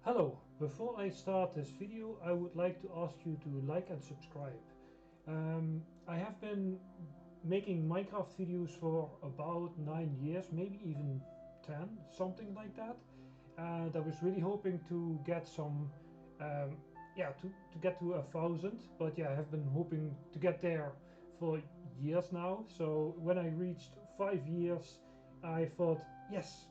Hello, before I start this video I would like to ask you to like and subscribe. I have been making Minecraft videos for about 9 years, maybe even 10, something like that. And I was really hoping to get some, to get to 1,000, but yeah, I have been hoping to get there for years now. So when I reached 5 years, I thought, yes,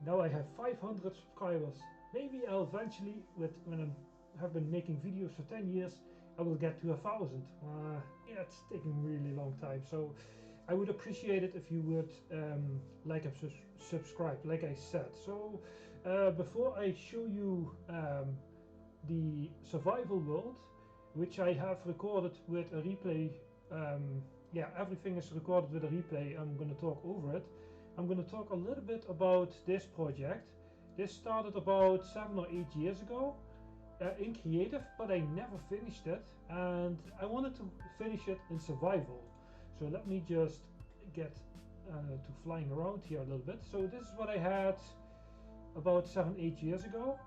now I have 500 subscribers. Maybe I'll eventually, when I have been making videos for 10 years, I will get to 1,000. Yeah, it's taking a really long time. So I would appreciate it if you would like and subscribe, like I said. So before I show you the survival world, which I have recorded with a replay, yeah, everything is recorded with a replay. I'm going to talk over it. I'm going to talk a little bit about this project. This started about 7 or 8 years ago in creative, but I never finished it, and I wanted to finish it in survival. So let me just get to flying around here a little bit. So this is what I had about 7-8 years ago,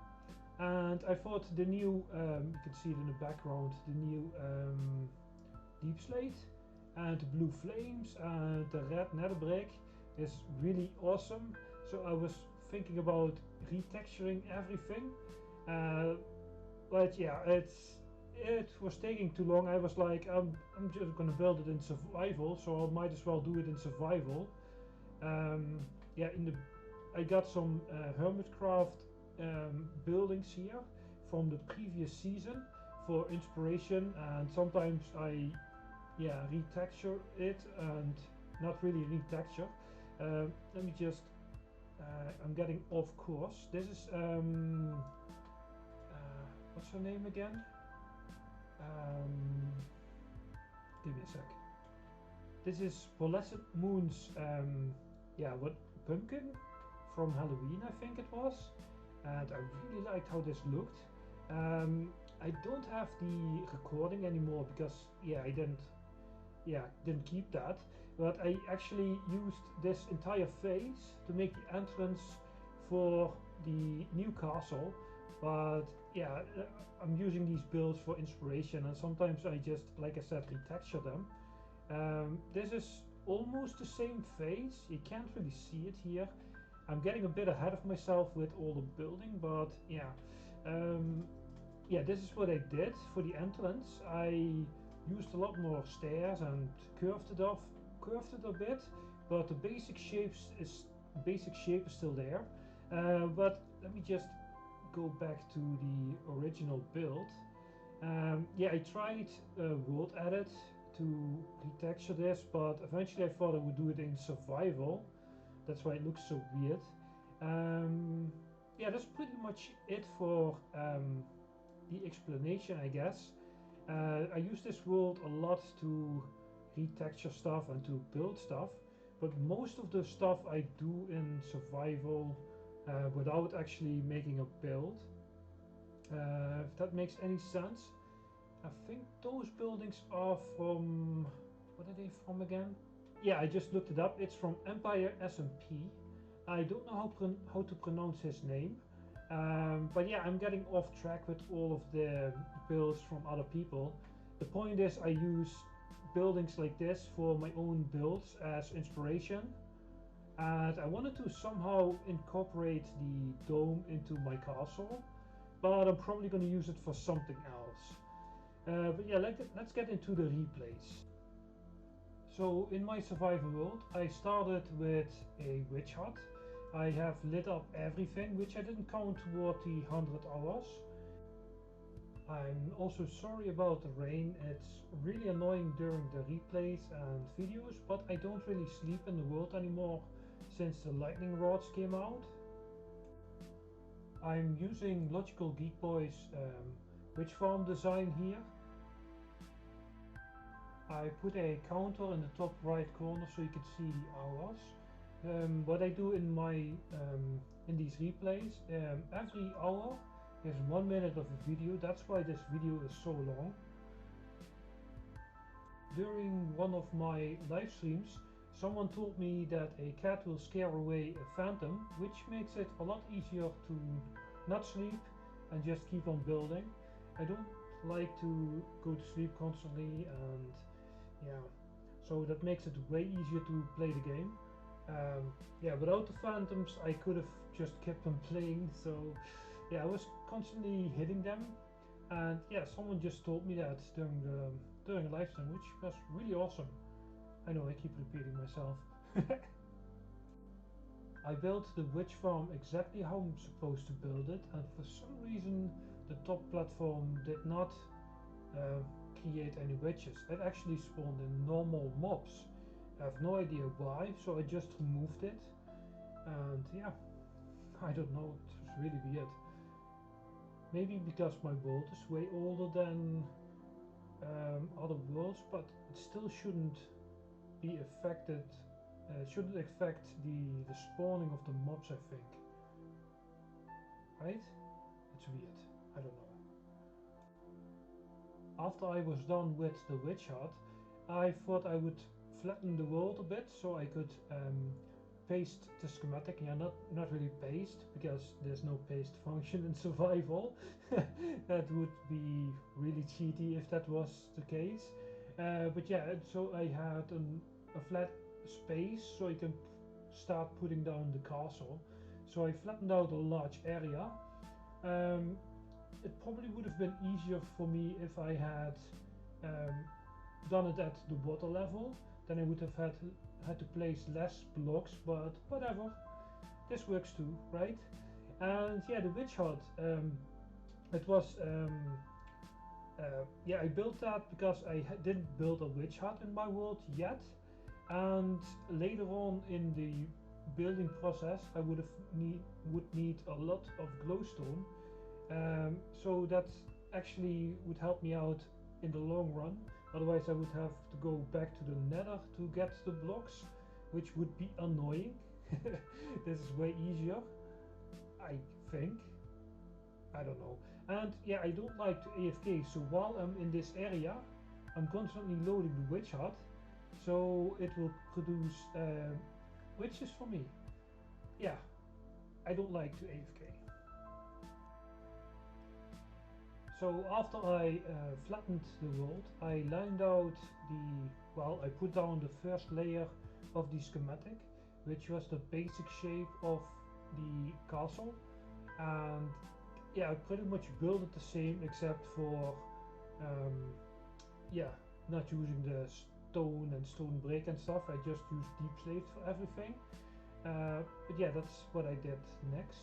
and I thought the new, you can see it in the background, the new deep slate and the blue flames and the red nether brick is really awesome. So I was thinking about retexturing everything, but yeah, it was taking too long. I was like, I'm just gonna build it in survival, so I might as well do it in survival. Yeah, I got some Hermitcraft buildings here from the previous season for inspiration, and sometimes I retexture it and not really retexture. Let me just I'm getting off course. This is what's her name again? Give me a sec. This is Blessed Moon's what pumpkin from Halloween, I think it was, and I really liked how this looked. I don't have the recording anymore because I didn't keep that, but I actually used this entire phase to make the entrance for the new castle. But yeah, I'm using these builds for inspiration, and sometimes I just, like I said, retexture them. This is almost the same phase. You can't really see it here. I'm getting a bit ahead of myself with all the building, but this is what I did for the entrance. I used a lot more stairs and curved it a bit, but the basic shape is still there. But let me just go back to the original build. I tried world edit to retexture this, but eventually I thought I would do it in survival. That's why it looks so weird. That's pretty much it for the explanation, I guess. I use this world a lot to retexture stuff and to build stuff, but most of the stuff I do in survival without actually making a build. If that makes any sense. I think those buildings are from, what are they from again? Yeah, I just looked it up. It's from Empire SMP. I don't know how to pronounce his name. But yeah, I'm getting off track with all of the builds from other people. The point is, I use buildings like this for my own builds as inspiration, and I wanted to somehow incorporate the dome into my castle, but I'm probably going to use it for something else. But yeah, let's get into the replays. So in my survival world, I started with a witch hut. I have lit up everything, which I didn't count toward the 100 hours. I'm also sorry about the rain. It's really annoying during the replays and videos, but I don't really sleep in the world anymore since the lightning rods came out. I'm using Logical Geek Boy's witch farm design here. I put a counter in the top right corner so you can see the hours. What I do in these replays, every hour is 1 minute of a video. That's why this video is so long. During one of my live streams, someone told me that a cat will scare away a phantom, which makes it a lot easier to not sleep and just keep on building. I don't like to go to sleep constantly, and yeah, so that makes it way easier to play the game. Yeah, without the phantoms I could have just kept on playing, so yeah, I was constantly hitting them, and yeah, someone just told me that during a live stream, which was really awesome. I know I keep repeating myself. I built the witch farm exactly how I'm supposed to build it, and for some reason the top platform did not uh, create any witches. It actually spawned in normal mobs. I have no idea why, so I just removed it, and yeah, I don't know, it was really weird. Maybe because my world is way older than other worlds, but it still shouldn't be affected. Shouldn't affect the spawning of the mobs, I think. Right? It's weird. I don't know. After I was done with the witch hut, I thought I would flatten the world a bit so I could paste the schematic. Yeah, not really paste, because there's no paste function in survival. That would be really cheaty if that was the case. But yeah, so I had a flat space so I can start putting down the castle. So I flattened out a large area. It probably would have been easier for me if I had done it at the water level. Then I would have had to place less blocks, but whatever. This works too, right? And yeah, the witch hut. It was yeah, I built that because I didn't build a witch hut in my world yet, and later on in the building process I would need a lot of glowstone, so that actually would help me out in the long run. Otherwise I would have to go back to the nether to get the blocks, which would be annoying. This is way easier, I think. I don't know. And yeah, I don't like to AFK, so while I'm in this area I'm constantly loading the witch hut, so it will produce witches for me. Yeah, I don't like to AFK. So after I flattened the world, I lined out I put down the first layer of the schematic, which was the basic shape of the castle, and yeah, I pretty much built it the same except for yeah, not using the stone and stone brick and stuff. I just used deep slate for everything. But yeah, that's what I did next.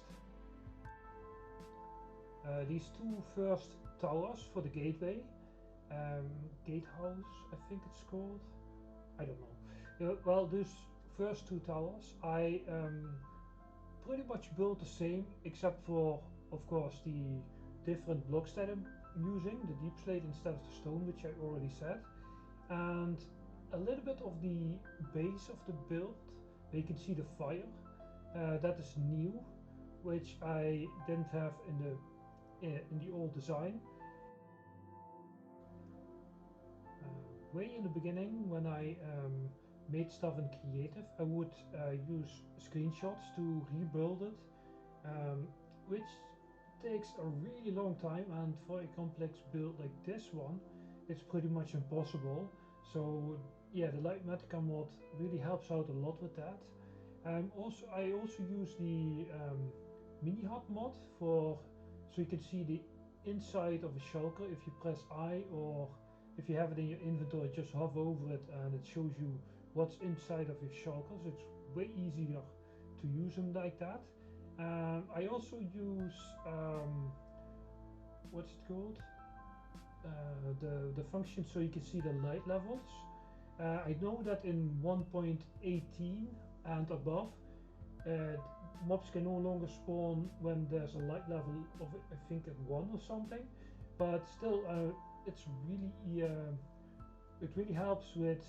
These two first towers for the gateway, gatehouse I think it's called, I don't know. Well, these first two towers I pretty much built the same, except for, of course, the different blocks that I'm using, the deep slate instead of the stone, which I already said, and a little bit of the base of the build where you can see the fire. That is new, which I didn't have in the old design. Way in the beginning, when I made stuff in creative, I would use screenshots to rebuild it, which takes a really long time, and for a complex build like this one it's pretty much impossible. So yeah, the Lightmatica mod really helps out a lot with that. I also use the mini hut mod so you can see the inside of a shulker. If you press I, or if you have it in your inventory, just hover over it and it shows you what's inside of your shulkers. It's way easier to use them like that. I also use what's it called? The function so you can see the light levels. I know that in 1.18 and above, mobs can no longer spawn when there's a light level of, I think, at 1 or something, but still it's really it really helps with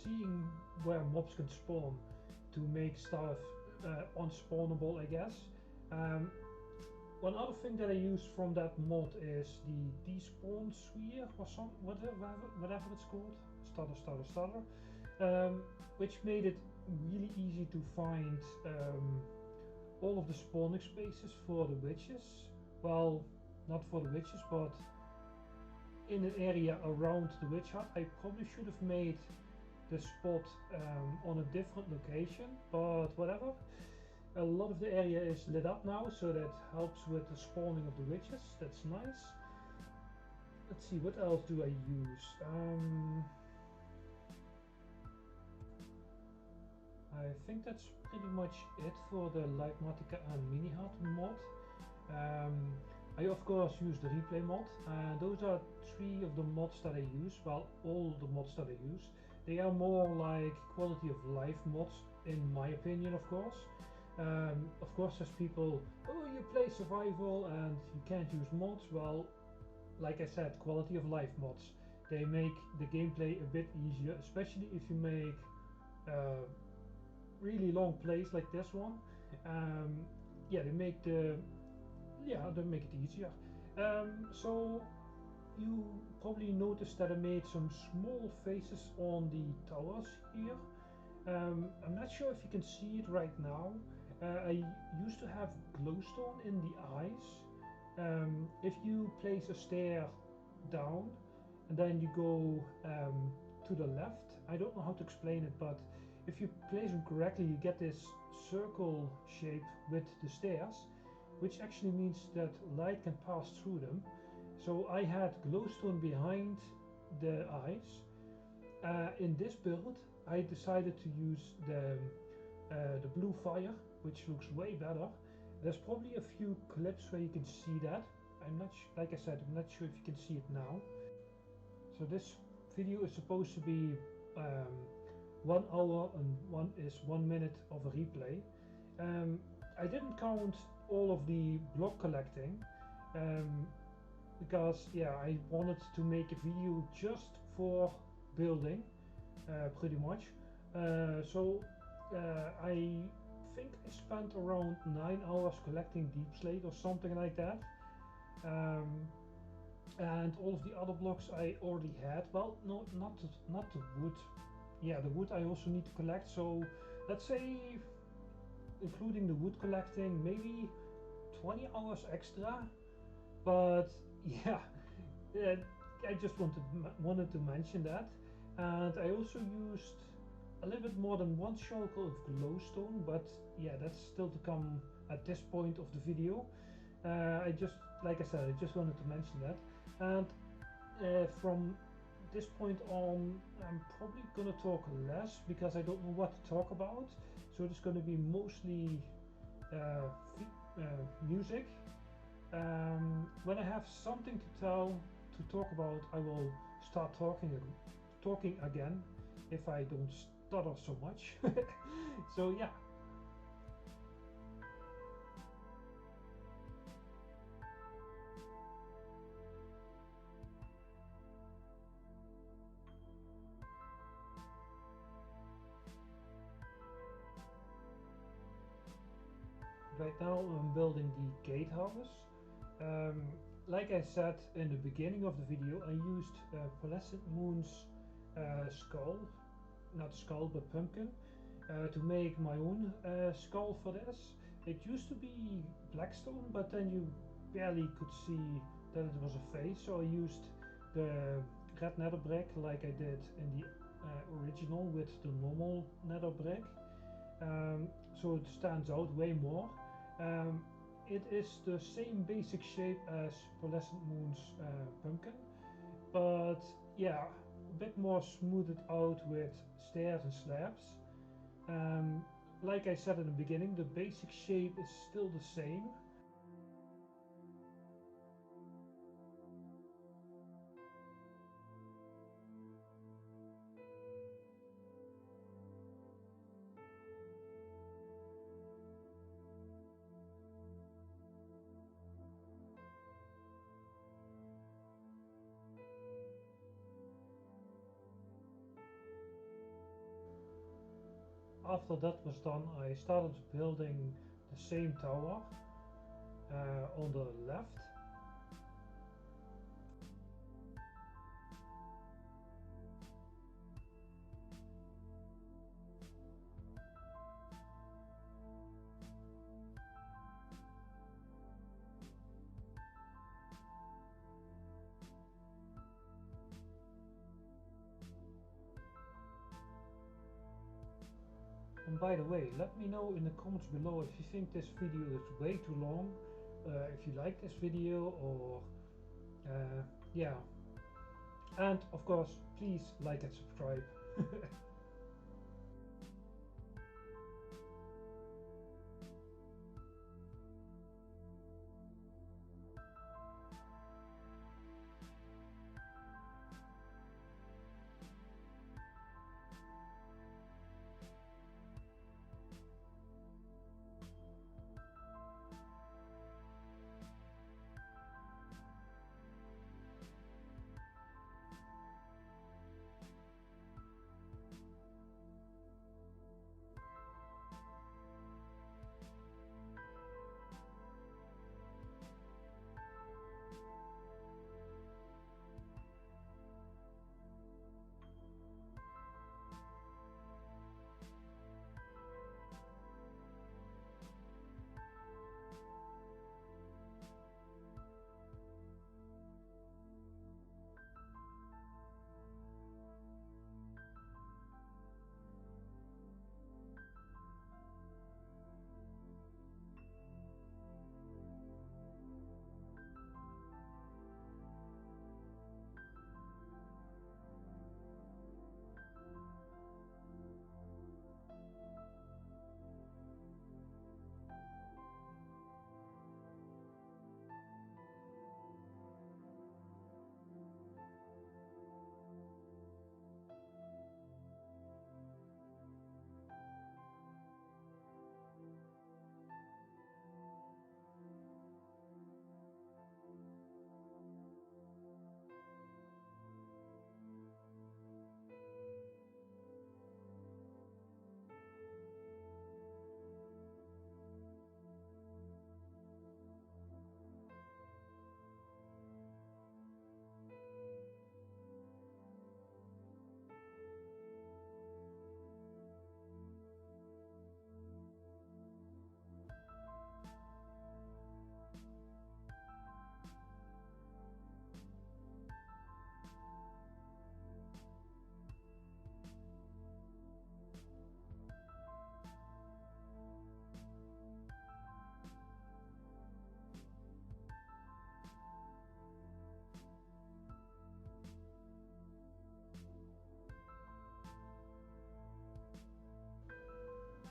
seeing where mobs can spawn to make stuff unspawnable, I guess. One other thing that I use from that mod is the despawn sphere, or whatever it's called, stutter, which made it really easy to find all of the spawning spaces for the witches, well, not for the witches, but in an area around the witch hut. I probably should have made the spot on a different location, but whatever. A lot of the area is lit up now, so that helps with the spawning of the witches. That's nice. Let's see, what else do I use? I think that's pretty much it for the Lightmatica and Mini-Hut mod. I of course use the replay mod. Those are three of the mods that I use. Well, all the mods that I use. They are more like quality of life mods, in my opinion, of course. Of course, there's people, oh, you play survival and you can't use mods. Well, like I said, quality of life mods. They make the gameplay a bit easier, especially if you make really long plays like this one. Yeah, they make it easier. So you probably noticed that I made some small faces on the towers here. I'm not sure if you can see it right now. I used to have glowstone in the eyes. If you place a stair down and then you go to the left, I don't know how to explain it, but if you place them correctly, you get this circle shape with the stairs, which actually means that light can pass through them. So I had glowstone behind the eyes. In this build, I decided to use the blue fire, which looks way better. There's probably a few clips where you can see that. Like I said, I'm not sure if you can see it now. So this video is supposed to be 1 hour and 1 minute of a replay. I didn't count all of the block collecting because I wanted to make a video just for building, pretty much. So I think I spent around 9 hours collecting deep slate or something like that. And all of the other blocks I already had. Well, no, not the wood. Yeah, the wood I also need to collect. So let's say, including the wood collecting, maybe 20 hours extra. But yeah, I just wanted to mention that. And I also used a little bit more than 1 shulker of glowstone, but yeah, that's still to come at this point of the video. Like I said, I just wanted to mention that. And from this point on, I'm probably gonna talk less because I don't know what to talk about. So it's gonna be mostly music. When I have something to talk about, I will start talking again if I don't stutter so much. So yeah. Right now I'm building the gatehouse. Like I said in the beginning of the video, I used Pearlescent Moon's skull, not skull but pumpkin, to make my own skull for this. It used to be blackstone, but then you barely could see that it was a face, so I used the red nether brick like I did in the original with the normal nether brick. So it stands out way more. It is the same basic shape as Pearlescent Moon's pumpkin, but yeah, a bit more smoothed out with stairs and slabs. Like I said in the beginning, the basic shape is still the same. After that was done, I started building the same tower on the left. And by the way, let me know in the comments below if you think this video is way too long, if you like this video, or yeah. And of course, please like and subscribe.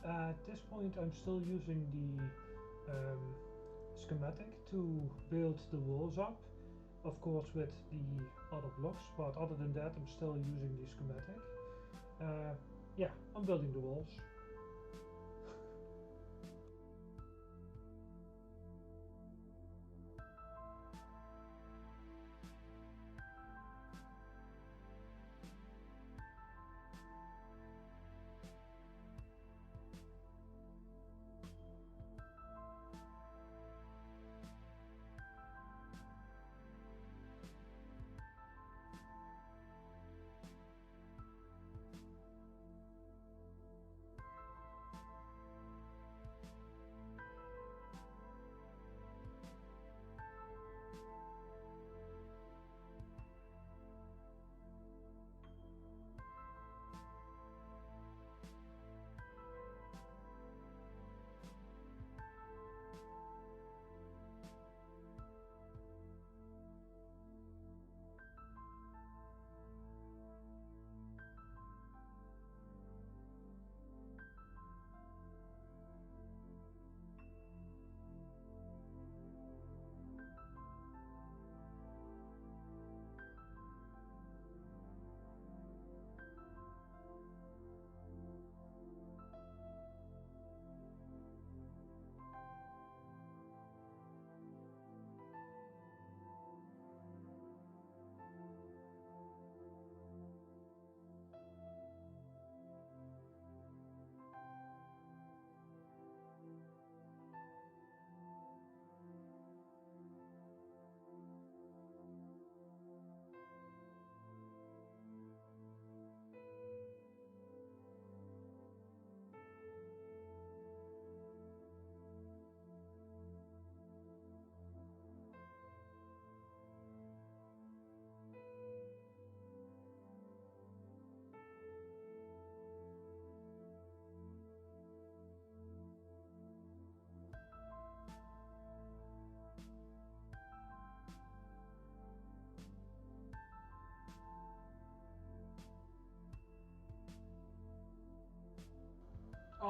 At this point I'm still using the schematic to build the walls up, of course with the other blocks, but other than that I'm still using the schematic. Yeah, I'm building the walls.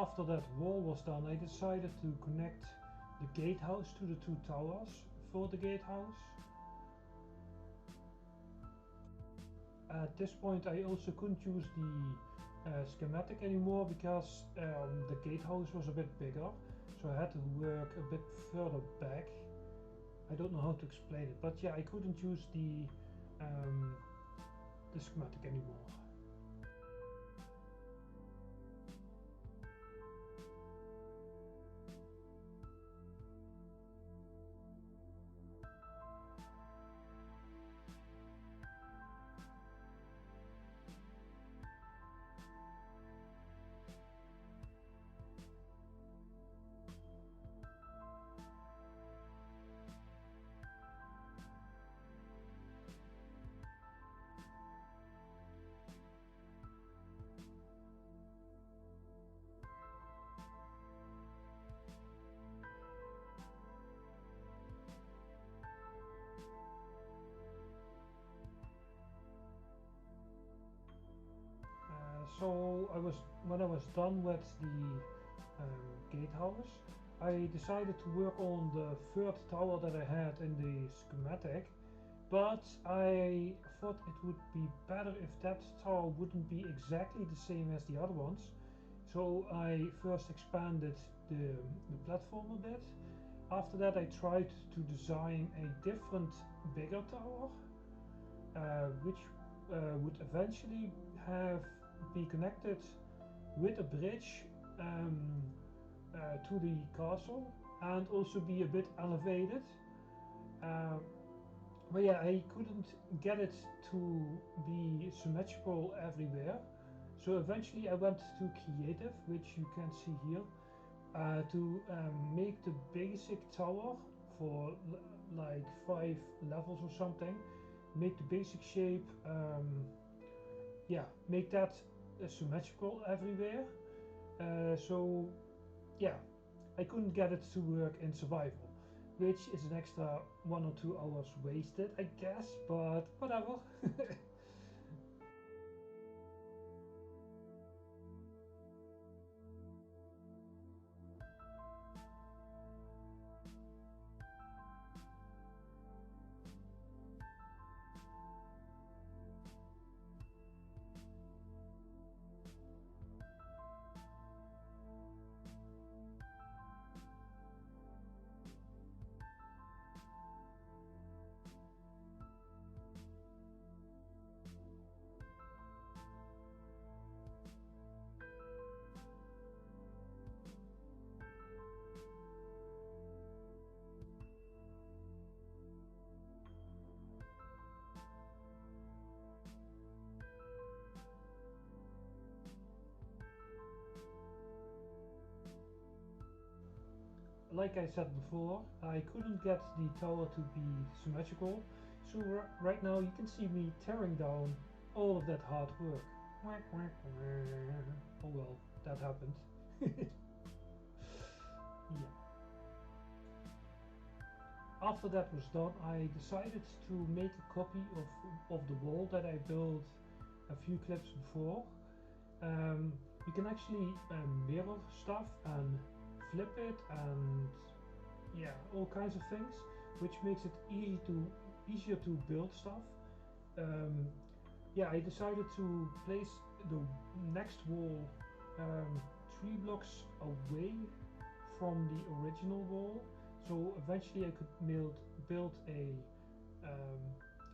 after that wall was done, I decided to connect the gatehouse to the two towers for the gatehouse. At this point I also couldn't use the schematic anymore because the gatehouse was a bit bigger, so I had to work a bit further back. I don't know how to explain it, but yeah, I couldn't use the schematic anymore. So when I was done with the gatehouse, I decided to work on the third tower that I had in the schematic, but I thought it would be better if that tower wouldn't be exactly the same as the other ones. So I first expanded the platform a bit. After that I tried to design a different, bigger tower, which would eventually be connected with a bridge to the castle and also be a bit elevated. But yeah, I couldn't get it to be symmetrical everywhere. So eventually I went to creative, which you can see here, to make the basic tower for like 5 levels or something. Make the basic shape, yeah, make that symmetrical everywhere. So yeah, I couldn't get it to work in survival, which is an extra 1 or 2 hours wasted, I guess, but whatever. Like I said before, I couldn't get the tower to be symmetrical, so right now you can see me tearing down all of that hard work. Oh well, that happened. Yeah. After that was done, I decided to make a copy of the wall that I built a few clips before. You can actually mirror stuff and flip it and yeah, all kinds of things, which makes it easier to build stuff. Yeah, I decided to place the next wall 3 blocks away from the original wall, so eventually I could build a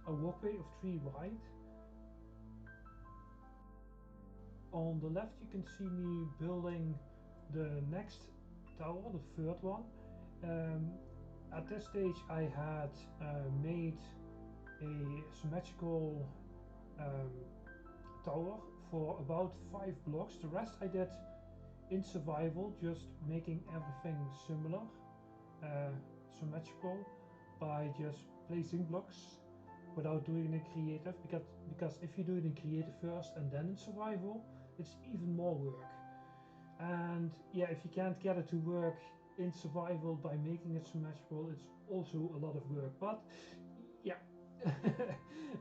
walkway of 3 wide. On the left you can see me building the next tower, the third one. At this stage I had made a symmetrical tower for about 5 blocks. The rest I did in survival, just making everything similar, symmetrical, by just placing blocks without doing it in creative, because if you do it in creative first and then in survival, it's even more work. And yeah, if you can't get it to work in survival by making it symmetrical, it's also a lot of work. But yeah,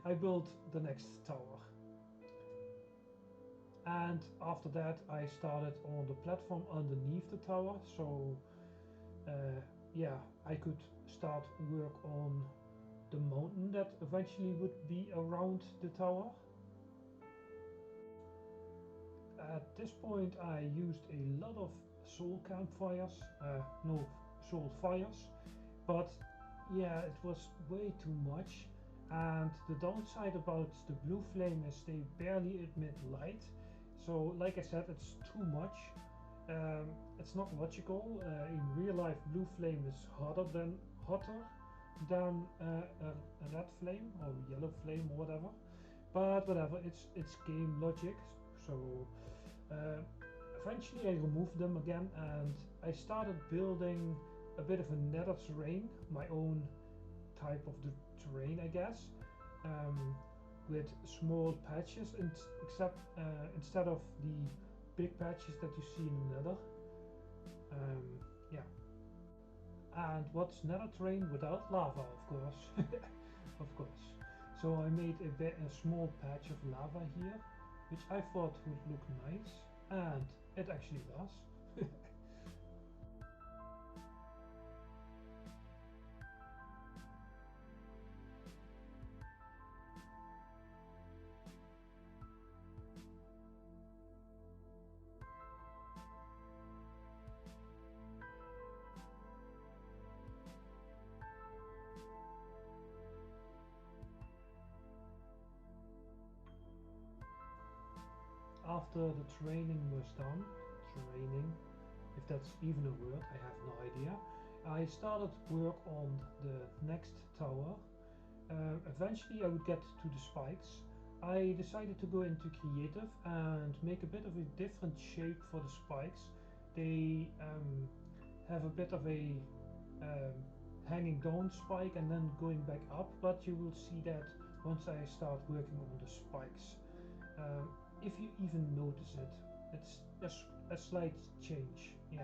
I built the next tower. And after that I started on the platform underneath the tower, so yeah, I could start work on the mountain that eventually would be around the tower. At this point I used a lot of soul campfires, no, soul fires, but yeah, it was way too much. And the downside about the blue flame is they barely emit light. So like I said, it's too much. It's not logical. In real life, blue flame is hotter than a red flame or yellow flame or whatever. But whatever, it's game logic. So uh, eventually I removed them again, and I started building a bit of a nether terrain, my own type of the terrain, I guess, with small patches, except instead of the big patches that you see in the nether. Yeah, and what's nether terrain without lava, of course, of course. So I made a small patch of lava here, which I thought would look nice, and it actually does. After the training was done, training, if that's even a word, I have no idea, I started work on the next tower. Eventually I would get to the spikes. I decided to go into creative and make a bit of a different shape for the spikes. They have a bit of a um, hanging down spike and then going back up, but you will see that once I start working on the spikes. Um, if you even notice it, it's a slight change, yeah.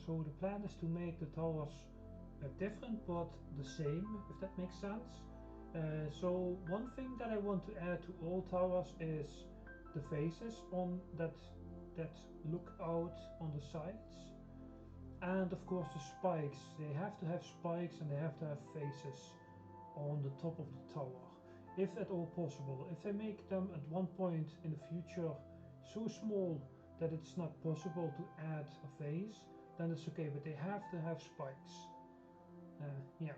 So the plan is to make the towers different but the same, if that makes sense. So one thing that I want to add to all towers is the faces on that that look out on the sides. And of course the spikes, they have to have spikes and they have to have faces on the top of the tower, if at all possible. If they make them at one point in the future so small that it's not possible to add a face, then it's okay, but they have to have spikes. Yeah.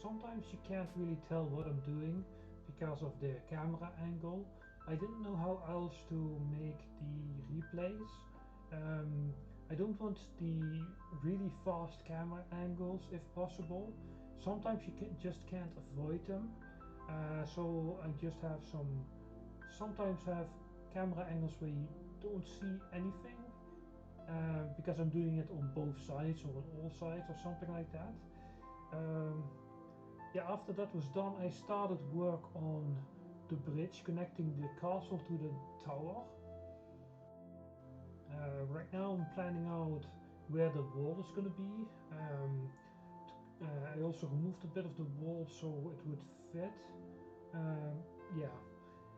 Sometimes you can't really tell what I'm doing because of the camera angle. I didn't know how else to make the replays. I don't want the really fast camera angles if possible. Sometimes you just can't avoid them. So I just have sometimes have camera angles where you don't see anything because I'm doing it on both sides or on all sides or something like that. Yeah, after that was done, I started work on the bridge connecting the castle to the tower. Right now I'm planning out where the wall is going to be. I also removed a bit of the wall so it would fit. Yeah,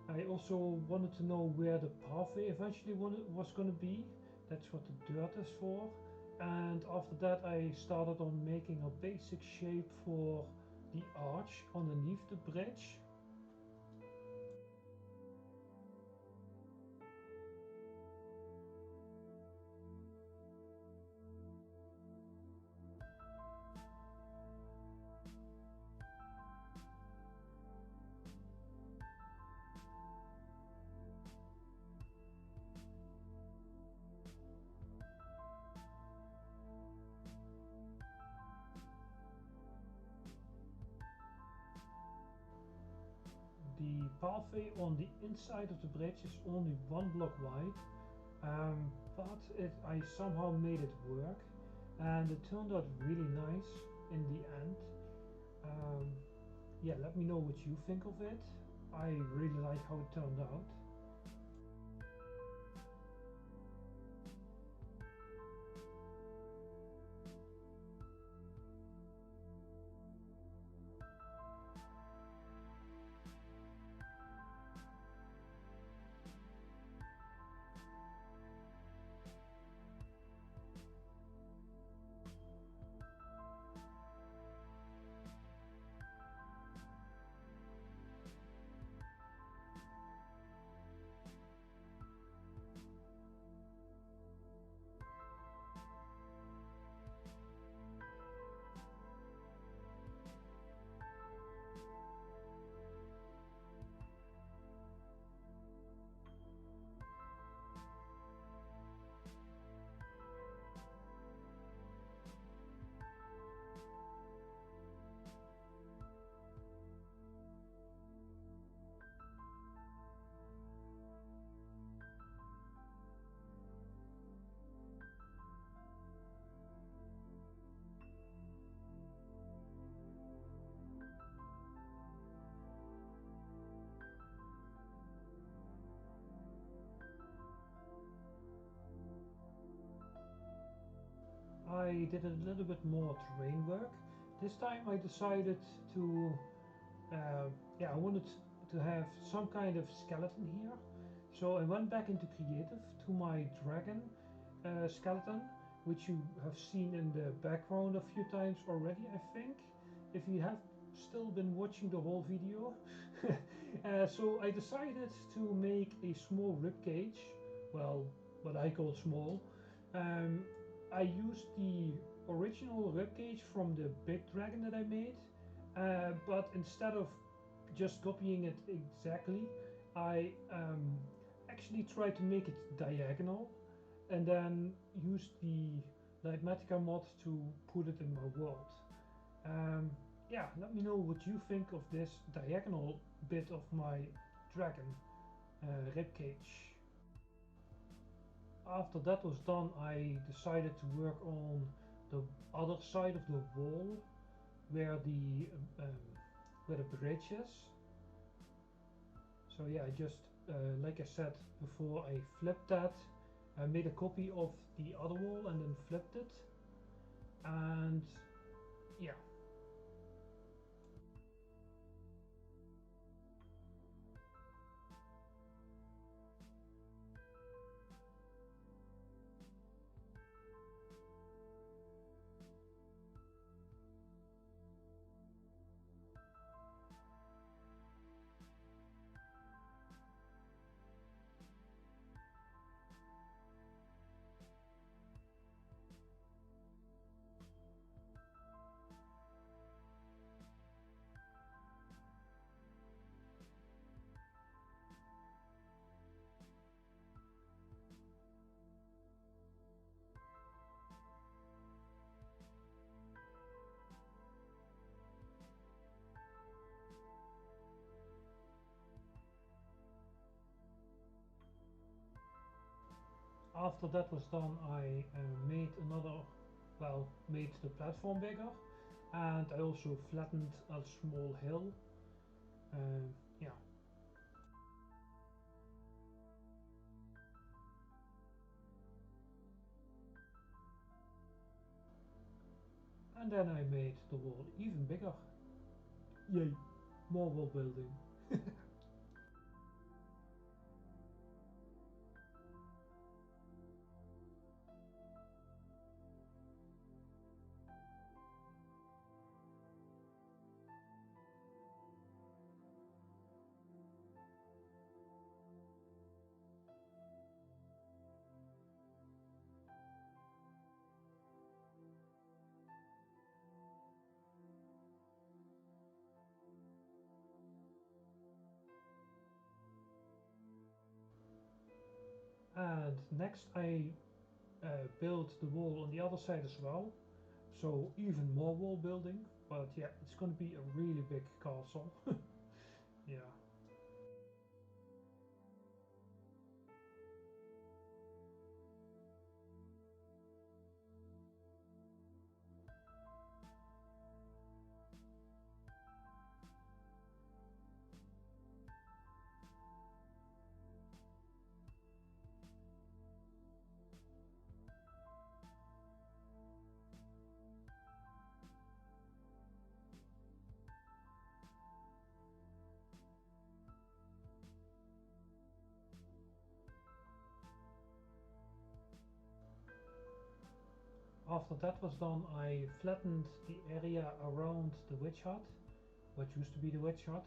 I also wanted to know where the pathway eventually was going to be. That's what the dirt is for. And after that I started on making a basic shape for the arch underneath the bridge. The pathway on the inside of the bridge is only 1 block wide, but I somehow made it work and it turned out really nice in the end. Yeah, let me know what you think of it. I really like how it turned out. I did a little bit more terrain work. This time I decided to, I wanted to have some kind of skeleton here. So I went back into creative to my dragon skeleton, which you have seen in the background a few times already, I think, if you have still been watching the whole video. So I decided to make a small ribcage, well, what I call small. I used the original ribcage from the big dragon that I made, but instead of just copying it exactly, I actually tried to make it diagonal and then used the Litmatica mod to put it in my world. Yeah, let me know what you think of this diagonal bit of my dragon ribcage. After that was done, I decided to work on the other side of the wall where the bridge is. So yeah, I just like I said before, I flipped that. I made a copy of the other wall and then flipped it, and yeah. After that was done, I made made the platform bigger, and I also flattened a small hill. Yeah. And then I made the wall even bigger. Yay, more wall building. And next I built the wall on the other side as well, so even more wall building, but yeah, it's going to be a really big castle. Yeah. After that was done, I flattened the area around the witch hut, what used to be the witch hut,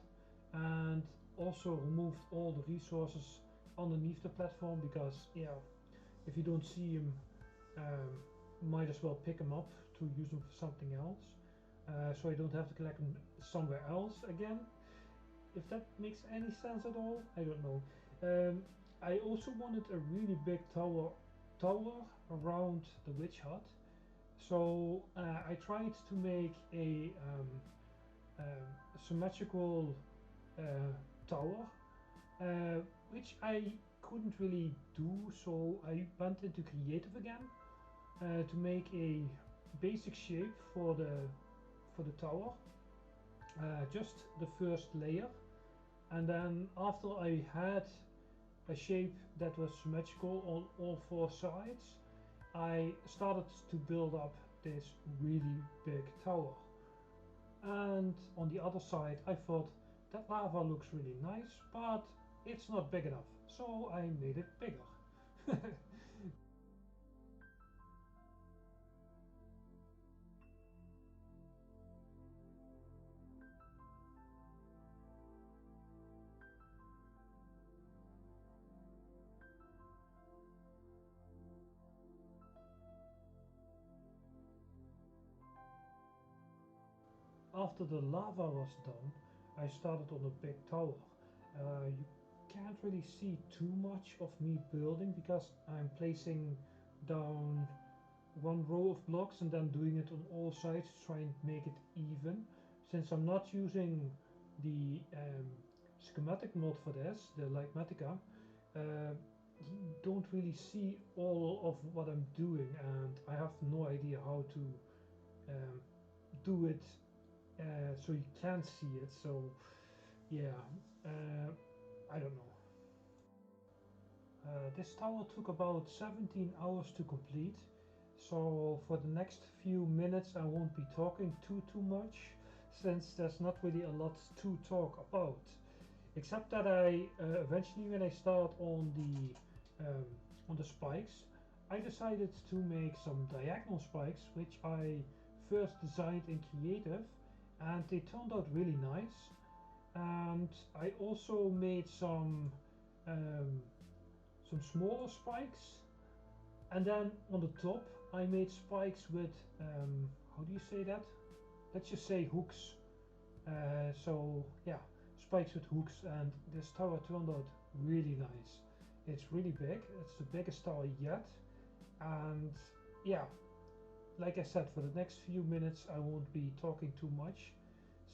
and also removed all the resources underneath the platform because, yeah, if you don't see them, might as well pick them up to use them for something else. So I don't have to collect them somewhere else again. If that makes any sense at all, I don't know. I also wanted a really big tower around the witch hut. So I tried to make a symmetrical tower, which I couldn't really do, so I went into creative again to make a basic shape for the tower, just the first layer, and then after I had a shape that was symmetrical on all four sides, I started to build up this really big tower. And on the other side I thought that lava looks really nice, but it's not big enough, so I made it bigger. After the lava was done, I started on a big tower. You can't really see too much of me building because I'm placing down one row of blocks and then doing it on all sides to try and make it even. Since I'm not using the schematic mod for this, the Lightmatica, you don't really see all of what I'm doing, and I have no idea how to do it so you can see it. So yeah, I don't know. This tower took about 17 hours to complete, so for the next few minutes I won't be talking too much, since there's not really a lot to talk about, except that I eventually, when I start on the spikes, I decided to make some diagonal spikes, which I first designed in creative, and they turned out really nice. And I also made some smaller spikes, and then on the top I made spikes with how do you say that? Let's just say hooks. So yeah, spikes with hooks, and this tower turned out really nice. It's really big. It's the biggest tower yet, and yeah, like I said, for the next few minutes I won't be talking too much,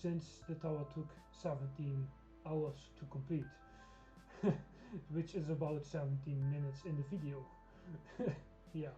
since the tower took 17 hours to complete, which is about 17 minutes in the video. Yeah.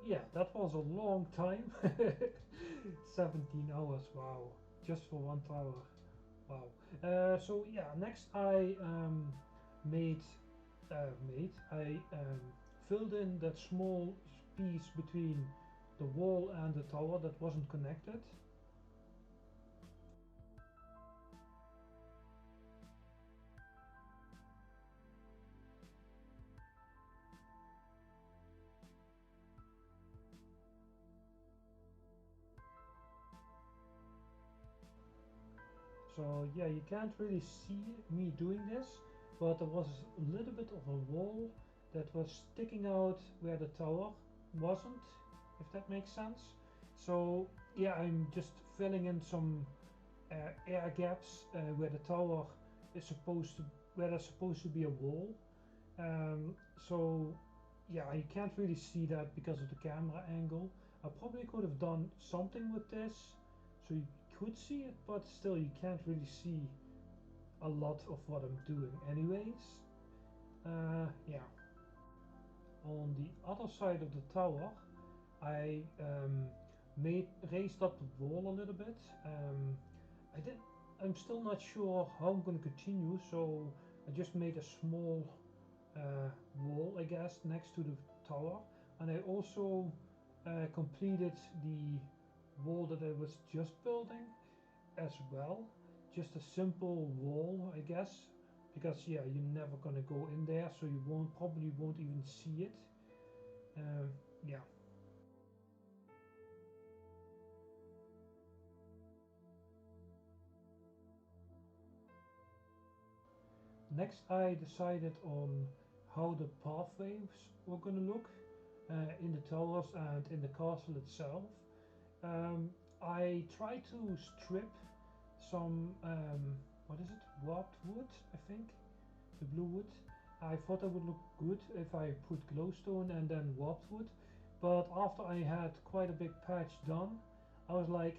yeah, that was a long time. 17 hours, wow, just for one tower. Wow. So yeah, next I made I filled in that small piece between the wall and the tower that wasn't connected. So yeah, you can't really see me doing this, but there was a little bit of a wall that was sticking out where the tower wasn't, if that makes sense. So yeah, I'm just filling in some air gaps where the tower is supposed to, where there's supposed to be a wall. So yeah, you can't really see that because of the camera angle. I probably could have done something with this so you could see it, but still you can't really see a lot of what I'm doing anyways. Yeah. On the other side of the tower, I raised up the wall a little bit. I did. I'm still not sure how I'm going to continue, so I just made a small wall, I guess, next to the tower, and I also completed the wall that I was just building as well. Just a simple wall, I guess, because yeah, you're never gonna go in there, so you probably won't even see it. Yeah. Next, I decided on how the pathways were gonna look in the towers and in the castle itself. Um, I tried to strip some what is it? Warped wood, I think, the blue wood. I thought that would look good if I put glowstone and then warped wood, but after I had quite a big patch done, I was like,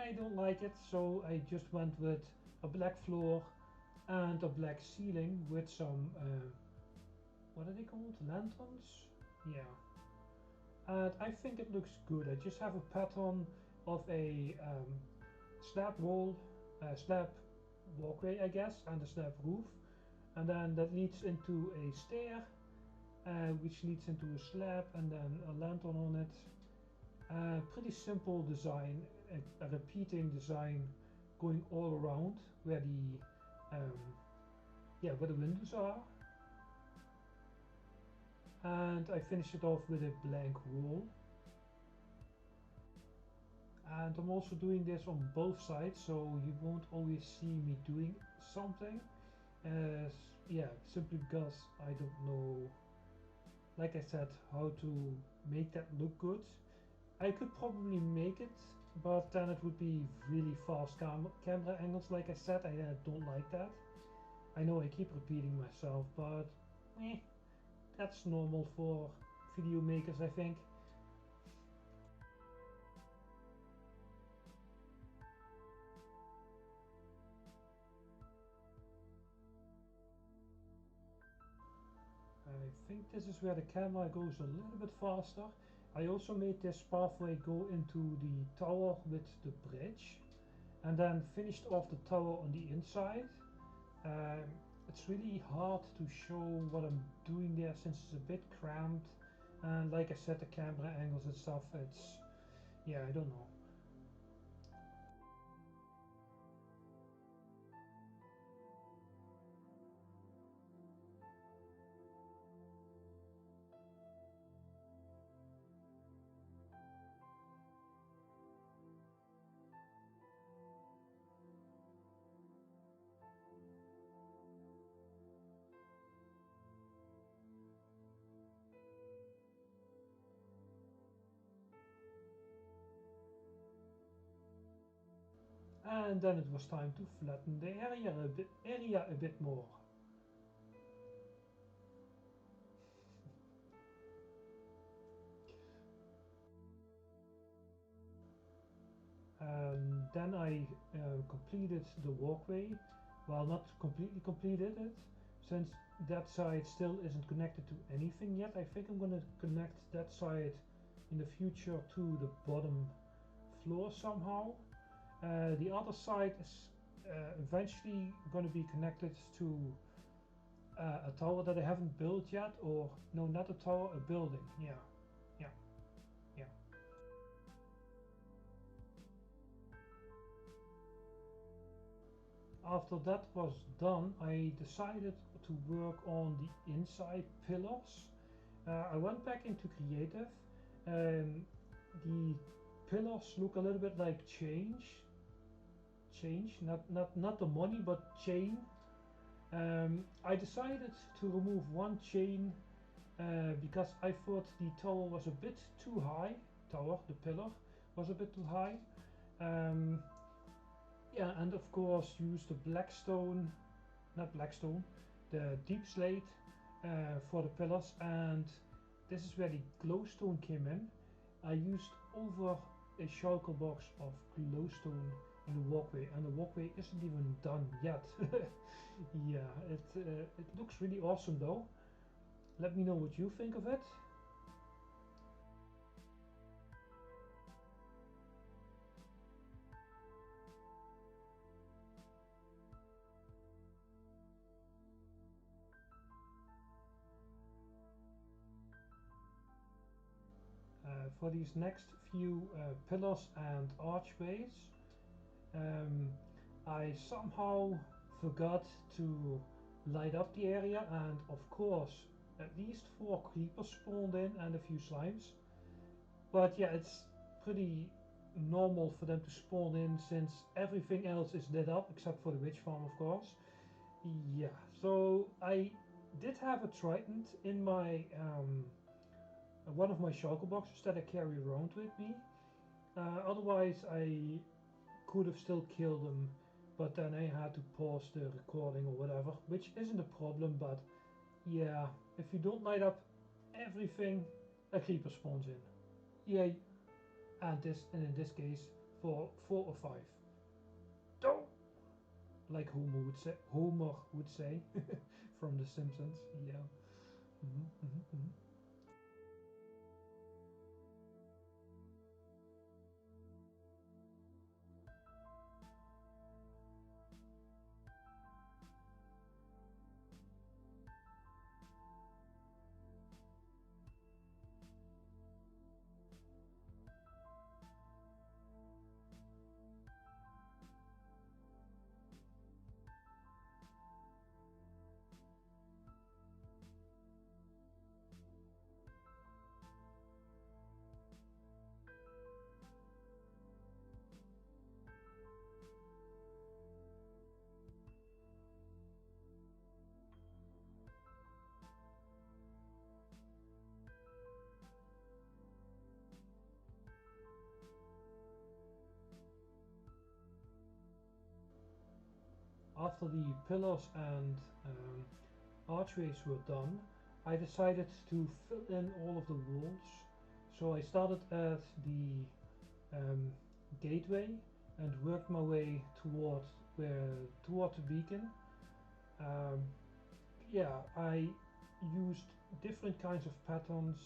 I don't like it, so I just went with a black floor and a black ceiling with some what are they called? Lanterns? Yeah. And I think it looks good. I just have a pattern of a slab wall, slab walkway, I guess, and a slab roof, and then that leads into a stair, which leads into a slab, and then a lantern on it. Pretty simple design, a repeating design going all around where the yeah, where the windows are. And I finished it off with a blank wall. And I'm also doing this on both sides, so you won't always see me doing something. As yeah, simply because I don't know, like I said, how to make that look good. I could probably make it, but then it would be really fast camera angles, like I said. I don't like that. I know I keep repeating myself, but that's normal for video makers, I think. I think this is where the camera goes a little bit faster. I also made this pathway go into the tower with the bridge, and then finished off the tower on the inside. Um, it's really hard to show what I'm doing there since it's a bit cramped, and like I said, the camera angles and stuff, it's yeah, I don't know. And then it was time to flatten the area a bit more. Then I completed the walkway. Well, not completely completed it, since that side still isn't connected to anything yet. I think I'm gonna connect that side in the future to the bottom floor somehow. The other side is eventually going to be connected to a tower that I haven't built yet, or no, not a tower, a building. Yeah. After that was done, I decided to work on the inside pillars. I went back into creative. The pillars look a little bit like change, not the money, but chain. I decided to remove one chain because I thought the tower was a bit too high. The pillar was a bit too high. Yeah, and of course use the the deep slate for the pillars, and this is where the glowstone came in. I used over a shulker box of glowstone in the walkway, and the walkway isn't even done yet. Yeah, it looks really awesome though. Let me know what you think of it. For these next few pillars and archways, I somehow forgot to light up the area, and of course at least 4 creepers spawned in and a few slimes. But yeah, it's pretty normal for them to spawn in since everything else is lit up except for the witch farm, of course. Yeah, so I did have a trident in my one of my shulker boxes that I carry around with me. Otherwise I could have still killed them, but then I had to pause the recording or whatever, which isn't a problem. But yeah, if you don't light up everything, a creeper spawns in. Yay. And in this case for 4 or 5. Don't, like Homer would say from The Simpsons. Yeah. After the pillars and archways were done, I decided to fill in all of the walls. So I started at the gateway and worked my way toward the beacon. Yeah, I used different kinds of patterns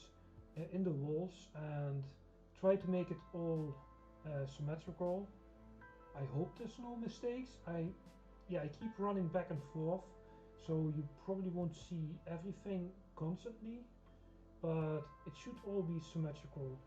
in the walls and tried to make it all symmetrical. I hope there's no mistakes. I keep running back and forth, so you probably won't see everything constantly, but it should all be symmetrical.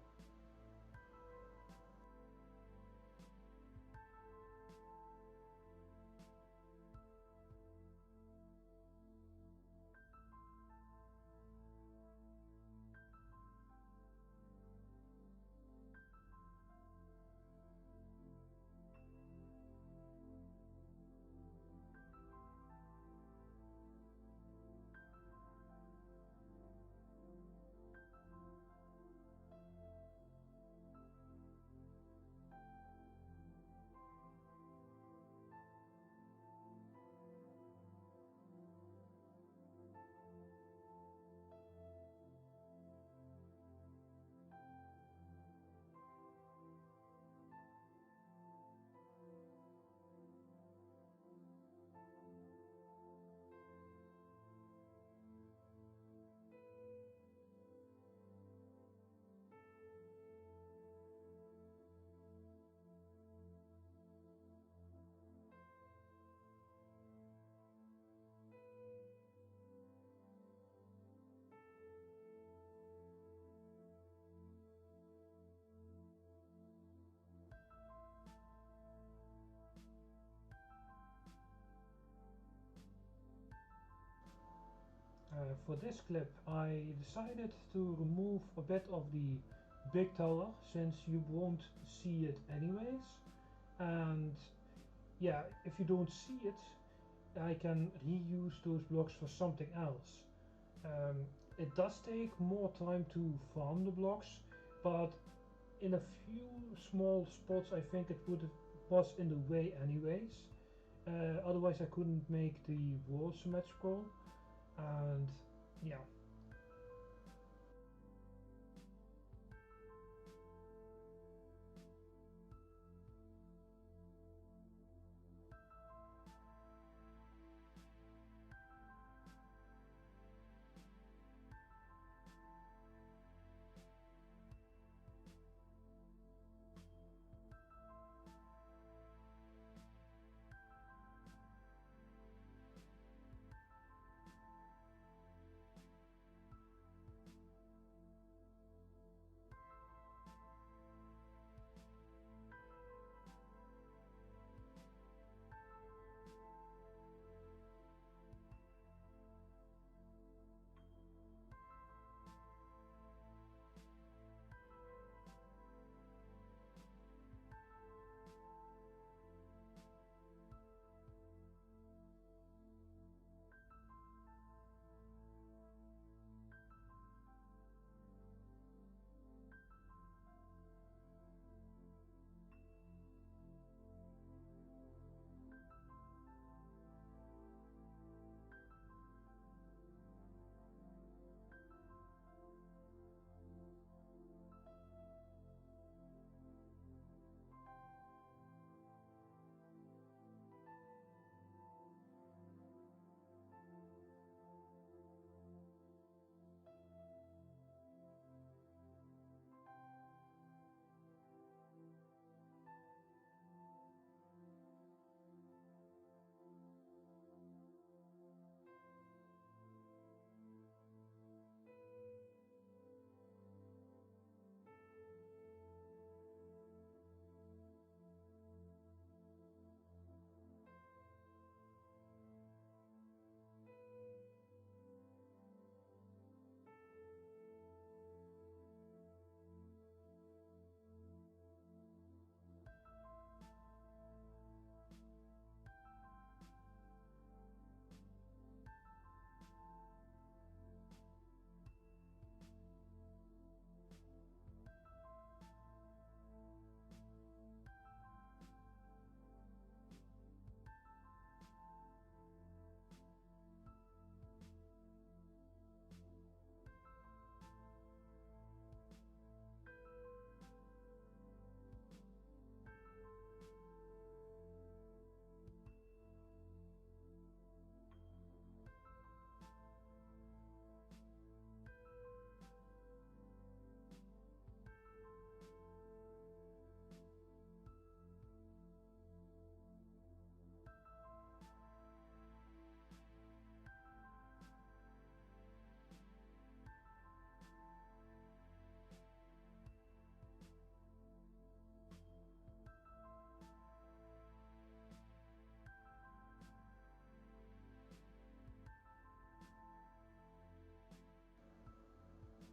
For this clip I decided to remove a bit of the big tower since you won't see it anyways, and yeah, if you don't see it I can reuse those blocks for something else. It does take more time to farm the blocks, but in a few small spots I think it was in the way anyways. Otherwise I couldn't make the wall symmetrical, and yeah.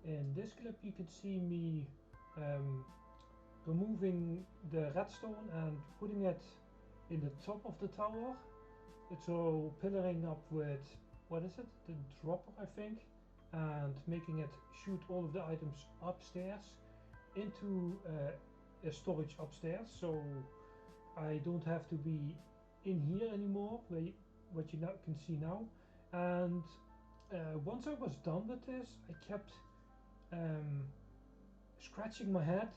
In this clip you can see me removing the redstone and putting it in the top of the tower. So pillaring up with, what is it, the dropper I think, and making it shoot all of the items upstairs into a storage upstairs, so I don't have to be in here anymore, what you now can see now. And once I was done with this I kept scratching my head,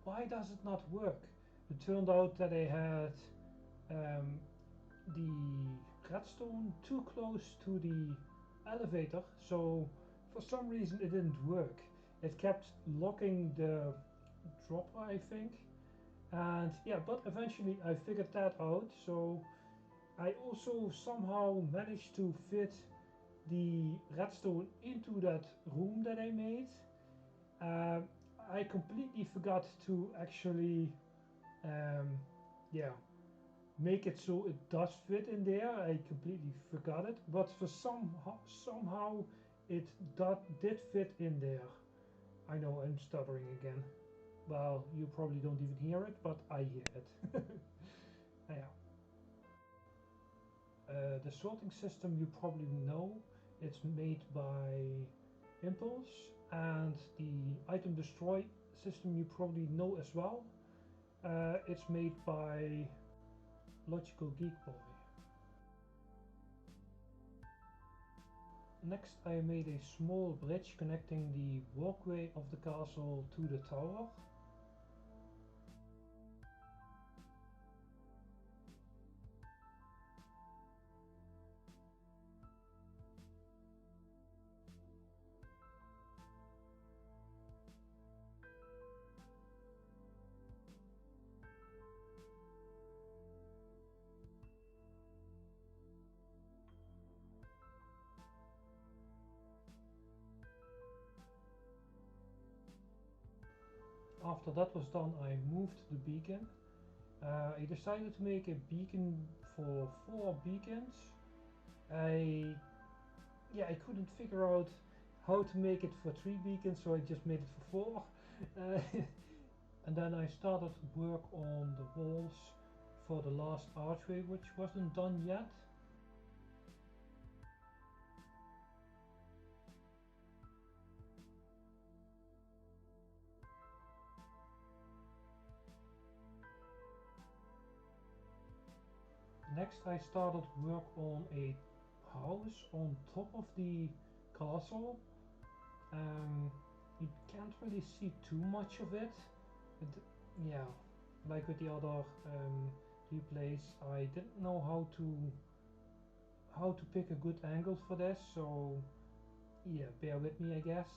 why does it not work? It turned out that I had the redstone too close to the elevator, so for some reason it didn't work. It kept locking the dropper I think, and yeah, but eventually I figured that out. So I also somehow managed to fit the redstone into that room that I made. I completely forgot to actually yeah, make it so it does fit in there. I completely forgot it, but for somehow it did fit in there. I know I'm stuttering again. Well, you probably don't even hear it, but I hear it. Yeah. The sorting system you probably know. It's made by Impulse, and the item destroy system you probably know as well. It's made by Logical Geek Boy. Next I made a small bridge connecting the walkway of the castle to the tower. After that was done, I moved the beacon. I decided to make a beacon for 4 beacons. I couldn't figure out how to make it for 3 beacons, so I just made it for 4. And then I started work on the walls for the last archway, which wasn't done yet. Next I started work on a house on top of the castle. You can't really see too much of it. Yeah, like with the other replays, I didn't know how to pick a good angle for this, so yeah, bear with me, I guess.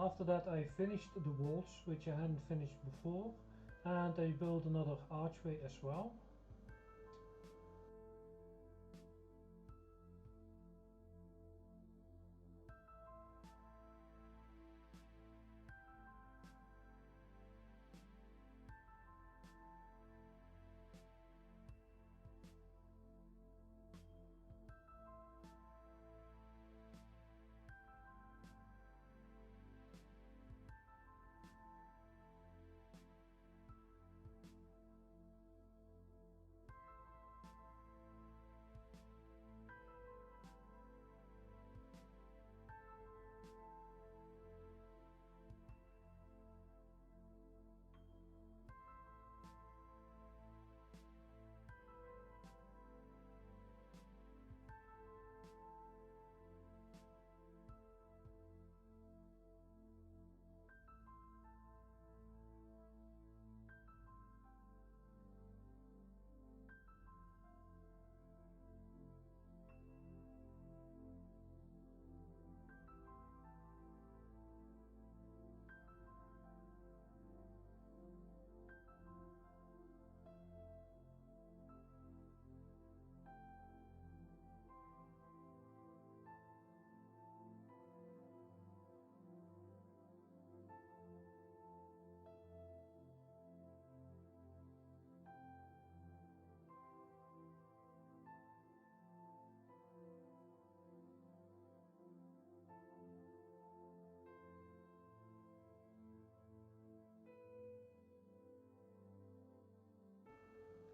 After that I finished the walls, which I hadn't finished before, and I built another archway as well.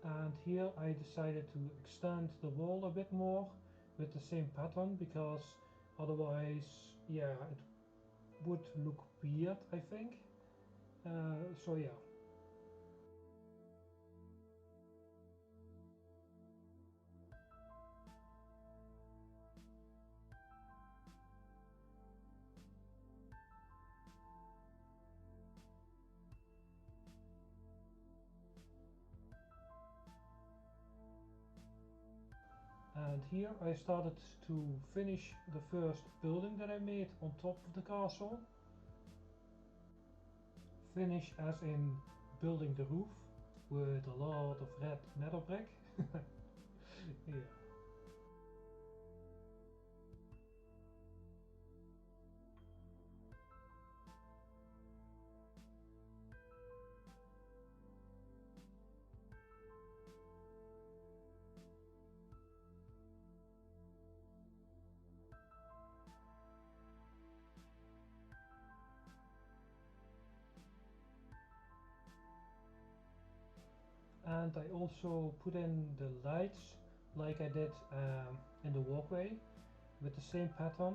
And here I decided to extend the wall a bit more with the same pattern, because otherwise, yeah, it would look weird, I think. So yeah. And here I started to finish the first building that I made on top of the castle. Finish as in building the roof with a lot of red nether brick. Yeah. And I also put in the lights like I did in the walkway with the same pattern.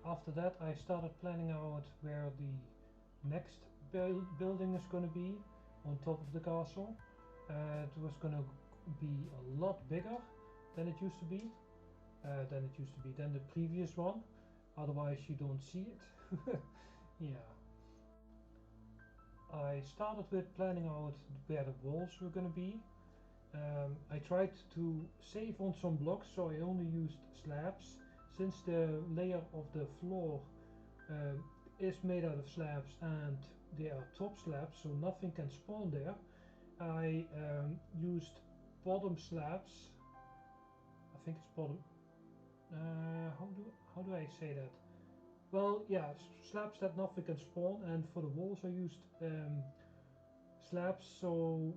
After that I started planning out where the next building is going to be on top of the castle. It was going to be a lot bigger than it used to be, than the previous one, otherwise you don't see it. Yeah. I started with planning out where the walls were going to be. I tried to save on some blocks, so I only used slabs. Since the layer of the floor is made out of slabs and they are top slabs, so nothing can spawn there, I used bottom slabs. I think it's bottom. How do I say that? Well, yeah, slabs that nothing can spawn, and for the walls I used slabs, so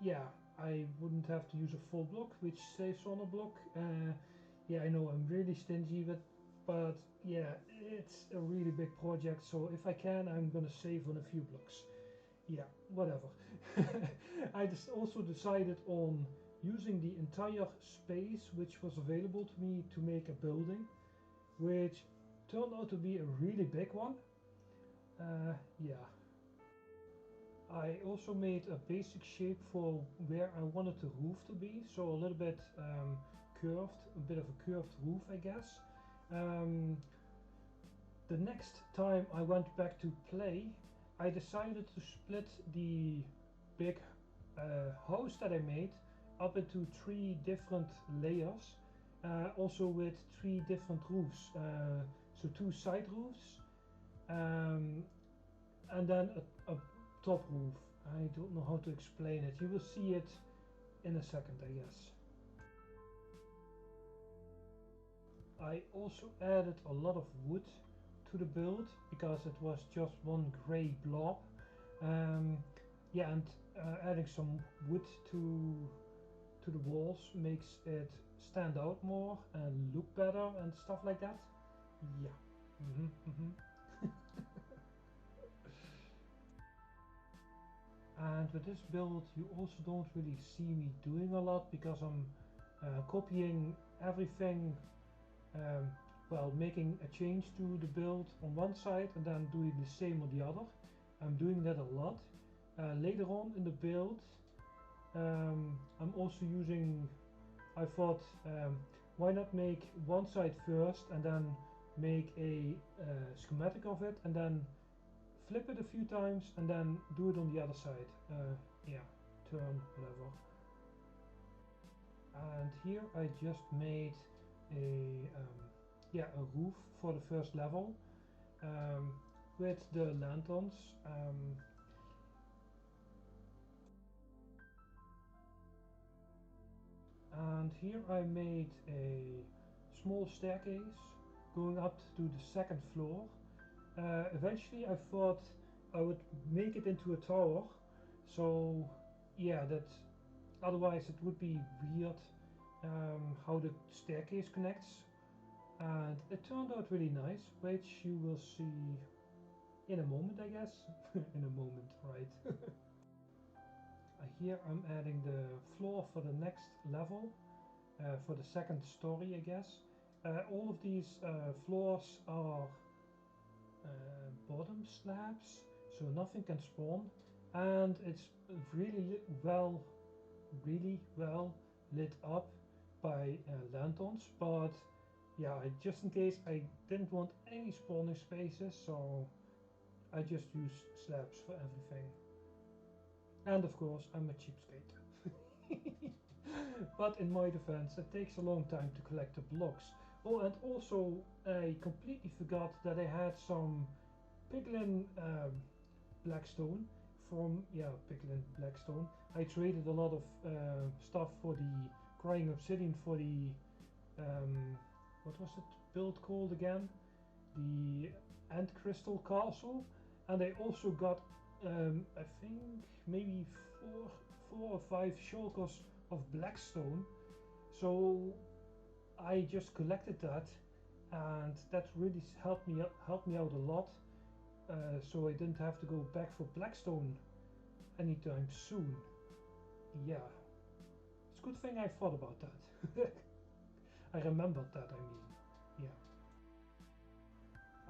yeah, I wouldn't have to use a full block, which saves on a block. Yeah, I know I'm really stingy with, but yeah, it's a really big project, so if I can, I'm gonna save on a few blocks. Yeah, whatever. I just also decided on using the entire space which was available to me to make a building, which turned out to be a really big one. Yeah. I also made a basic shape for where I wanted the roof to be, so a little bit curved, a bit of a curved roof, I guess. The next time I went back to play, I decided to split the big house that I made up into 3 different layers, also with 3 different roofs. So 2 side roofs, and then a top roof. I don't know how to explain it. You will see it in a second, I guess. I also added a lot of wood to the build because it was just one grey blob. Yeah, and adding some wood to the walls makes it stand out more and look better and stuff like that. Yeah. And with this build you also don't really see me doing a lot because I'm copying everything, well, making a change to the build on one side and then doing the same on the other. I'm doing that a lot. Later on in the build I'm also using, I thought, why not make one side first and then make a schematic of it and then flip it a few times and then do it on the other side. Yeah, turn, whatever. And here I just made a roof for the first level with the lanterns. And here I made a small staircase going up to the second floor. Eventually I thought I would make it into a tower, so yeah, that otherwise it would be weird how the staircase connects, and it turned out really nice, which you will see in a moment, I guess. In a moment, right? Here I'm adding the floor for the next level, for the second story, I guess. All of these floors are bottom slabs, so nothing can spawn, and it's really really well lit up by lanterns. But yeah, just in case, I didn't want any spawning spaces, so I just use slabs for everything. And of course, I'm a cheapskate. But in my defense, it takes a long time to collect the blocks. Oh, and also I completely forgot that I had some piglin blackstone from, yeah, piglin blackstone. I traded a lot of stuff for the crying obsidian for the what was it build called again? The Ant Crystal Castle, and I also got I think maybe four or five shulkers of blackstone. So I just collected that, and that really helped me out a lot. So I didn't have to go back for blackstone anytime soon. Yeah, it's a good thing I thought about that. I remembered that, I mean, yeah.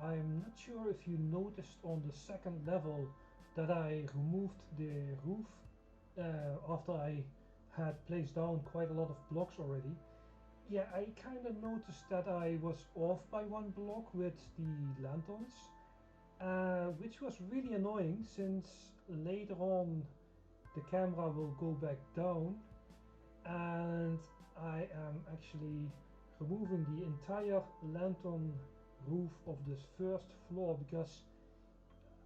I'm not sure if you noticed on the second level that I removed the roof after I had placed down quite a lot of blocks already. Yeah, I kind of noticed that I was off by one block with the lanterns, which was really annoying since later on the camera will go back down, and I am actually removing the entire lantern roof of this first floor because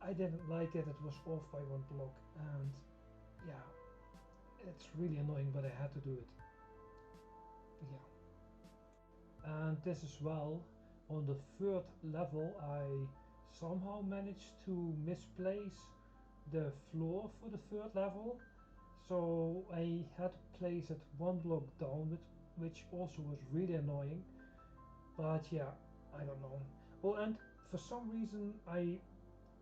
I didn't like it was off by one block, and yeah, it's really annoying, but I had to do it. Yeah. And this as well, on the third level I somehow managed to misplace the floor for the third level, so I had to place it one block down, which also was really annoying. But yeah, I don't know. Oh, and for some reason I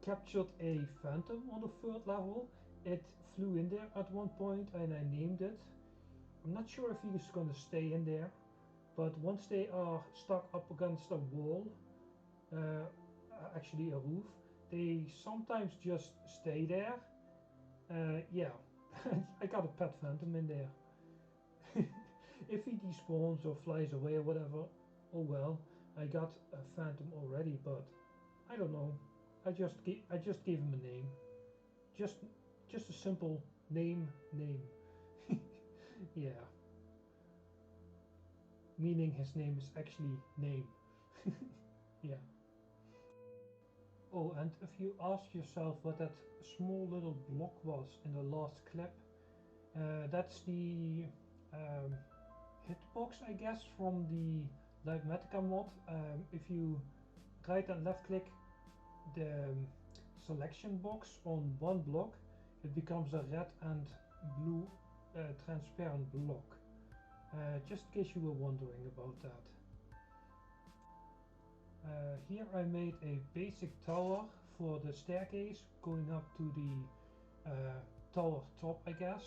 captured a phantom on the third level. It flew in there at one point and I named it. I'm not sure if he's gonna stay in there, but once they are stuck up against a wall, uh, actually a roof, they sometimes just stay there. Yeah, I got a pet phantom in there. If he despawns or flies away or whatever, oh well, I got a phantom already, but I don't know. I just gave him a name. Just just a simple name. Yeah. Meaning his name is actually name. Yeah. Oh, and if you ask yourself what that small little block was in the last clip, that's the um, hitbox, I guess, from the Live mod. If you right and left click the selection box on one block, it becomes a red and blue transparent block. Just in case you were wondering about that. Here I made a basic tower for the staircase going up to the tower top, I guess.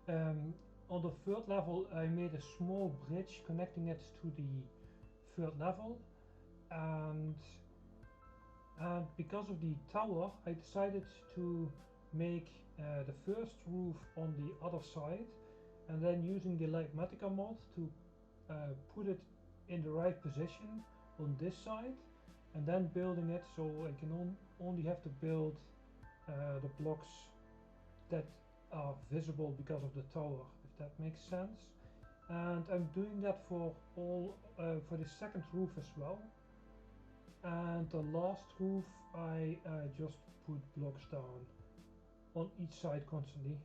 On the third level I made a small bridge connecting it to the third level, and because of the tower I decided to make the first roof on the other side, and then using the Live mod to put it in the right position on this side, and then building it so I can only have to build the blocks that are visible because of the tower, if that makes sense. And I'm doing that for all for the second roof as well. And the last roof I just put blocks down on each side constantly.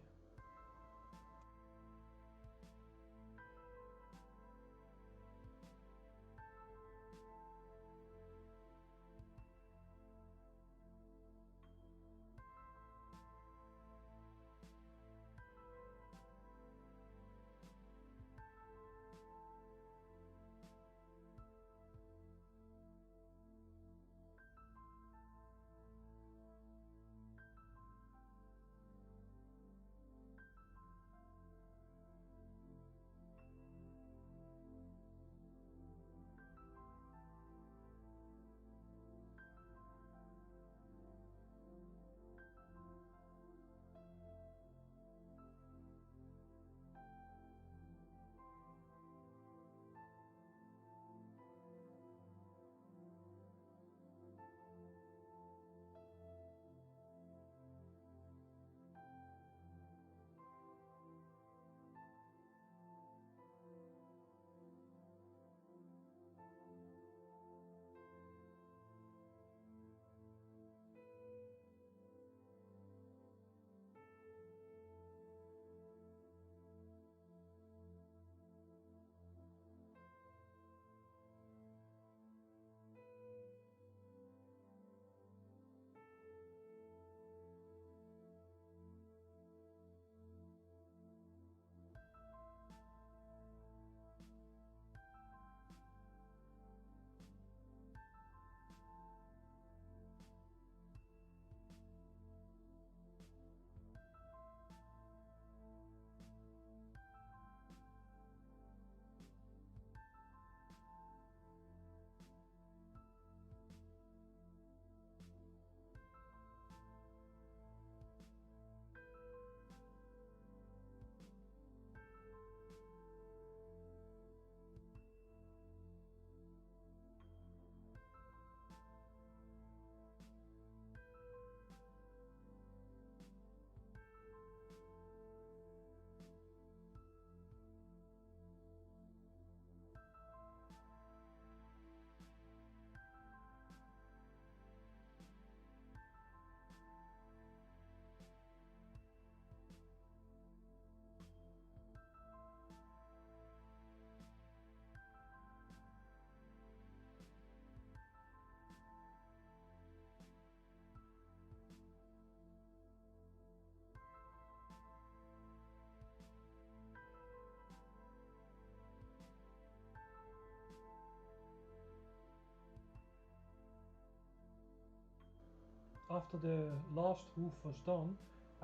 after the last roof was done,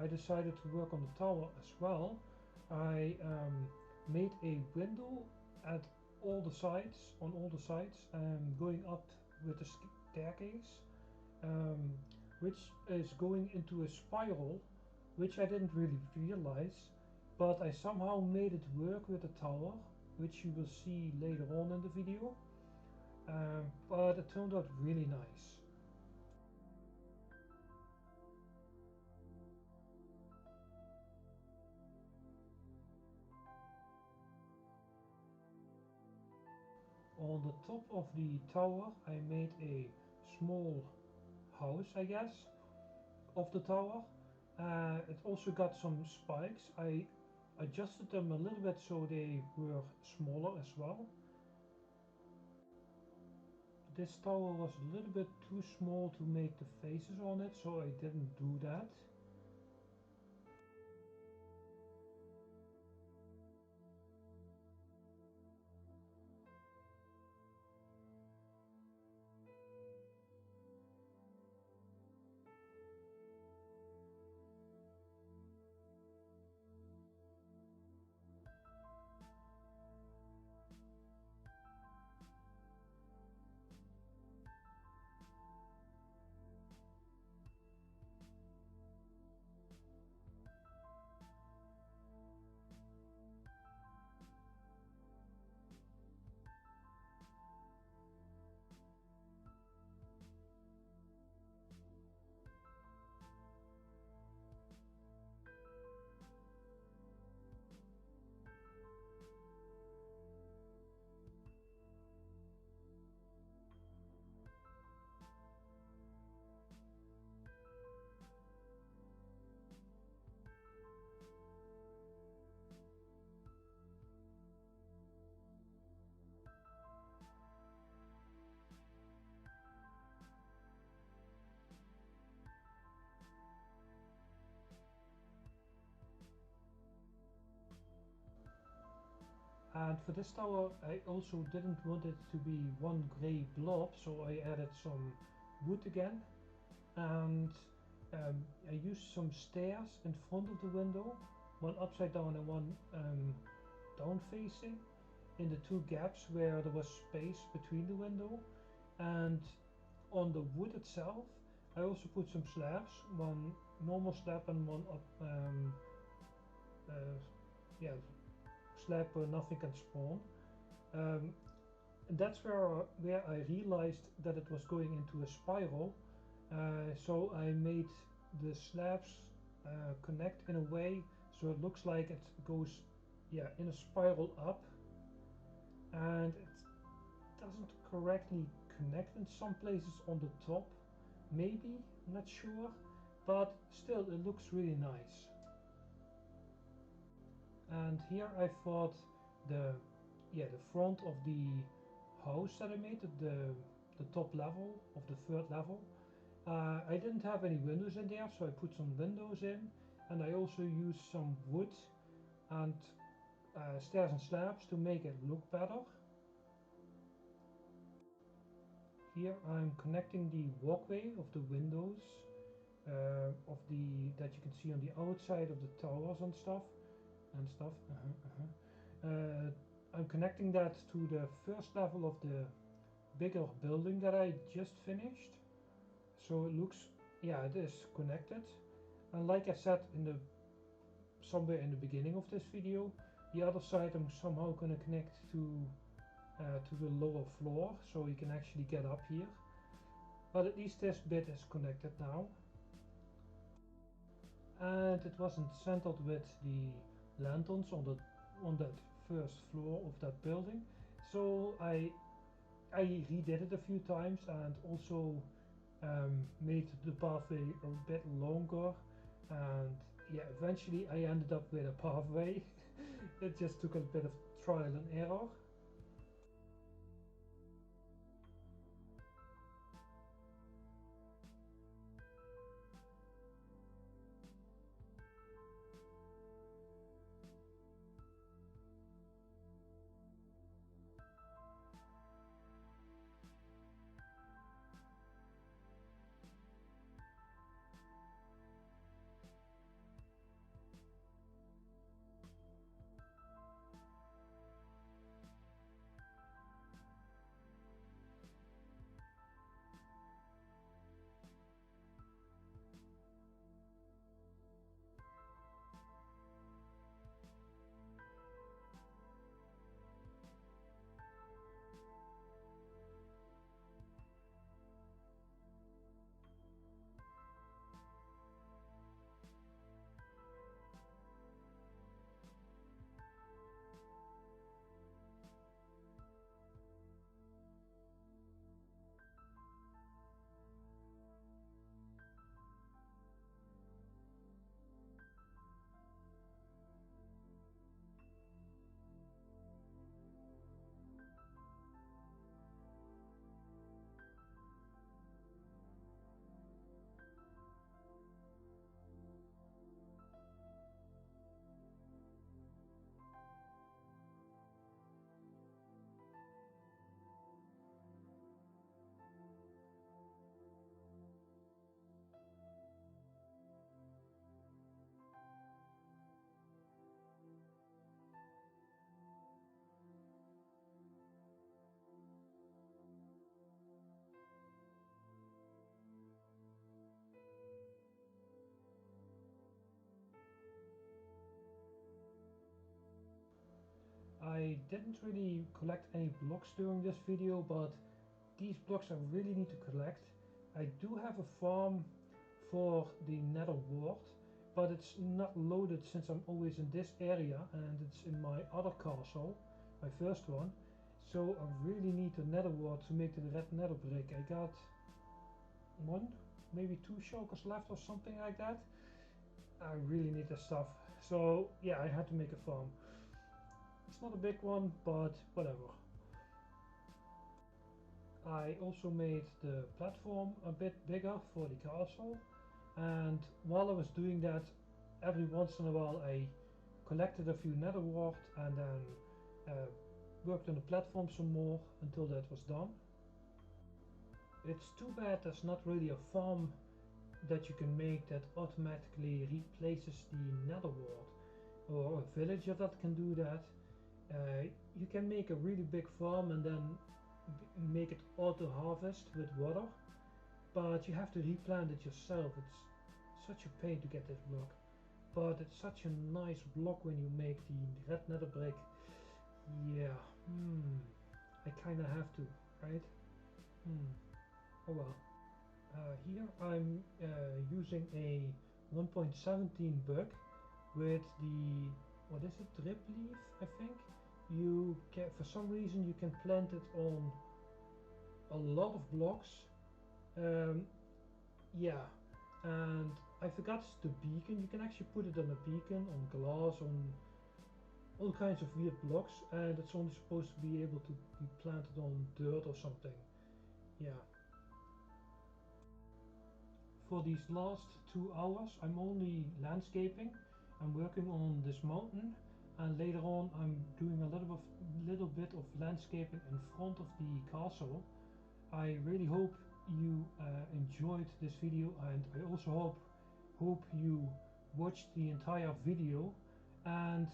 I decided to work on the tower as well. I made a window at all the sides, going up with the staircase, which is going into a spiral, which I didn't really realize, but I somehow made it work with the tower, which you will see later on in the video. But it turned out really nice. On the top of the tower I made a small house, I guess, of the tower. It also got some spikes. I adjusted them a little bit so they were smaller as well. This tower was a little bit too small to make the faces on it, so I didn't do that. And for this tower I also didn't want it to be one grey blob, so I added some wood again, and I used some stairs in front of the window, one upside down and one down facing, in the two gaps where there was space between the window. And on the wood itself I also put some slabs, one normal slab and one up, yeah, slab where nothing can spawn. And that's where I realized that it was going into a spiral. So I made the slabs connect in a way so it looks like it goes, yeah, in a spiral up, and it doesn't correctly connect in some places on the top, maybe, I'm not sure, but still it looks really nice. And here I thought the front of the house that I made at the top level of the third level, I didn't have any windows in there, so I put some windows in, and I also used some wood and stairs and slabs to make it look better. Here I'm connecting the walkway of the windows that you can see on the outside of the towers and stuff. I'm connecting that to the first level of the bigger building that I just finished, so it looks, yeah, it is connected. And like I said somewhere in the beginning of this video, the other side I'm somehow going to connect to the lower floor, so you can actually get up here. But at least this bit is connected now, and it wasn't centered with the lanterns on that first floor of that building, so I redid it a few times, and also made the pathway a bit longer, and yeah, eventually I ended up with a pathway. It just took a bit of trial and error. I didn't really collect any blocks during this video, but these blocks I really need to collect. I do have a farm for the nether wart, but it's not loaded since I'm always in this area and it's in my other castle, my first one. So I really need the nether wart to make the red nether brick. I got one, maybe 2 shulkers left or something like that. I really need this stuff. So yeah, I had to make a farm. It's not a big one, but whatever. I also made the platform a bit bigger for the castle, and while I was doing that, every once in a while I collected a few nether wart and then worked on the platform some more until that was done. It's too bad there's not really a farm that you can make that automatically replaces the nether wart, or a villager that can do that. You can make a really big farm and then make it auto harvest with water, but you have to replant it yourself. It's such a pain to get this block, but it's such a nice block when you make the red nether brick. Yeah, I kinda have to, right? Oh well. Here I'm using a 1.17 bug with the, what is it, drip leaf, I think. You can, for some reason you can plant it on a lot of blocks. Yeah, and I forgot the beacon. You can actually put it on a beacon, on glass, on all kinds of weird blocks, and it's only supposed to be able to be planted on dirt or something. Yeah. For these last 2 hours I'm only landscaping. I'm working on this mountain, and later on I'm doing a little bit of landscaping in front of the castle. I really hope you enjoyed this video, and I also hope you watched the entire video. And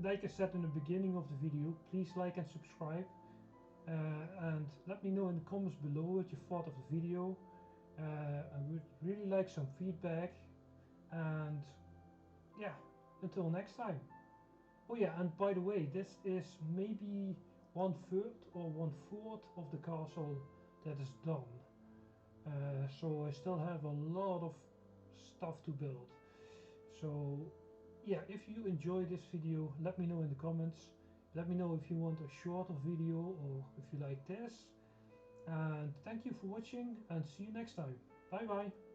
like I said in the beginning of the video, please like and subscribe, and let me know in the comments below what you thought of the video. I would really like some feedback, and yeah, until next time. Oh yeah, and by the way, this is maybe 1/3 or 1/4 of the castle that is done. So I still have a lot of stuff to build. So yeah, if you enjoy this video, let me know in the comments. Let me know if you want a shorter video or if you like this. And thank you for watching, and see you next time. Bye bye.